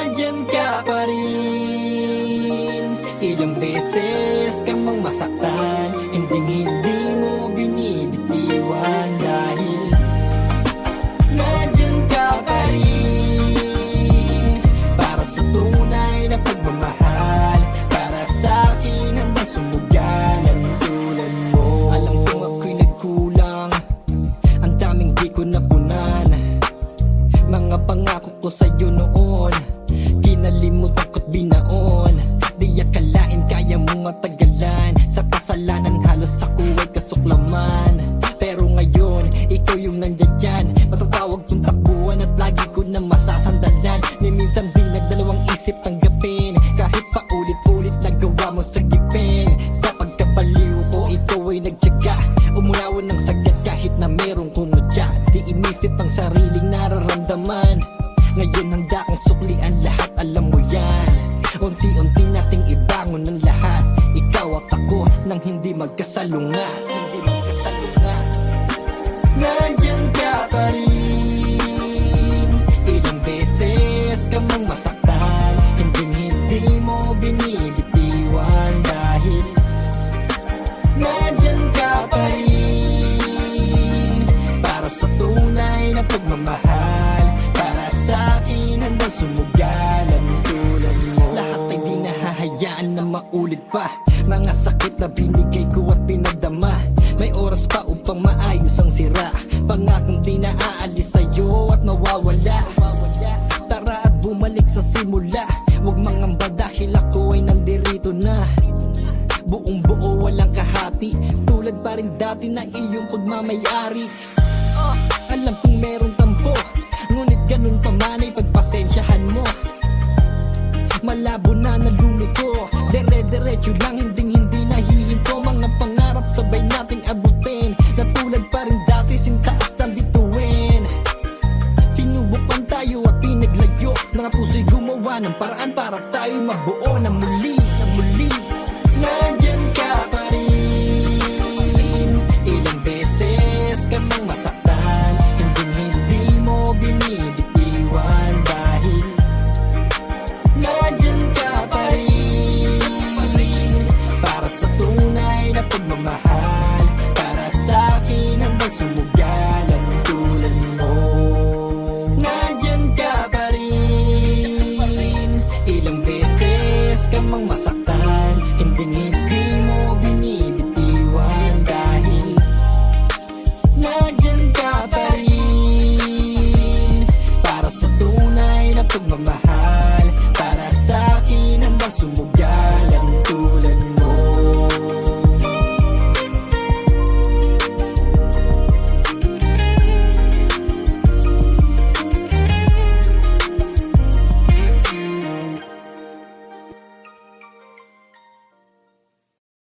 nandyan ka pa rin. Ilang beses kang mang masaktan, hindi mo binibitiwan. Dahil nandyan ka pa rin, para sa tunay na pagmamahal. Para sa akin hanggang sumugalan tulad mo. Alam kong ako'y nagkulang, ang daming di ko napunan. Mga pangako ko sa'yo noon, kinalimutan ko't binaon. Di akalain kaya mo matagalan, sa kasalanan halos ako ay kasuklaman. Pero ngayon, ikaw yung nandiyan dyan, matatawag kong takbuhan at lagi ko na masasandalan. Ni minsan di nagdalawang isip tanggapin, kahit pa ulit-ulit nagawa mo sagipin. Sa pagkabaliw ko, ikaw ay nagtyaga, umulawan ng sagat kahit na merong kunutya. Di inisip ang sariling nararamdaman, ngayon handa kong suklian lahat, alam mo yan. Unti-unti nating ibangon ng lahat, ikaw at ako nang hindi magkasalungat. Nandyan ka pa rin, ilang beses ka mang masaktan, hindi mo binibitiwan. Dahil nandyan ka pa rin, para sa tunay na pagmamahal. Para sa akin hanggang sumugalan tulad mo. Lahat ay di nahahayaan na maulit pa, mga sakit na binigay ko at pinagdama. May oras pa upang maayos ang sira, pangakong di na aalis sa'yo at mawawala. Tara at bumalik sa simula, huwag mangamba dahil ako ay nandirito na. Buong buo walang kahati, tulad pa rin dati na iyong pagmamayari. Alam kong merong tampo, ngunit ganun pa man ay pagpasensyahan mo. Malabo na nalumiko, dire-diretso lang, hindi nahihinto. Mga pangarap sabay nating abutin, natulad pa rin dati, sintaas na bituin. Sinubukan tayo at pinaglayo, mga puso'y gumawa ng paraan para tayo mabuo na muli. Nandyan ka pa rin, ilang beses ka mang masaktan, hindi mo binibitiwan. Dahil nandyan ka pa rin, para sa tunay na pagmamahal. Para sa akin hanggang sumugalan tulad mo. Nandyan ka pa rin, ilang beses ka mang masaktan, hindi mo binibitiwan. Dahil nandyan ka pa rin, para sa tunay na pagmamahal. Para sa akin hanggang sumugalan.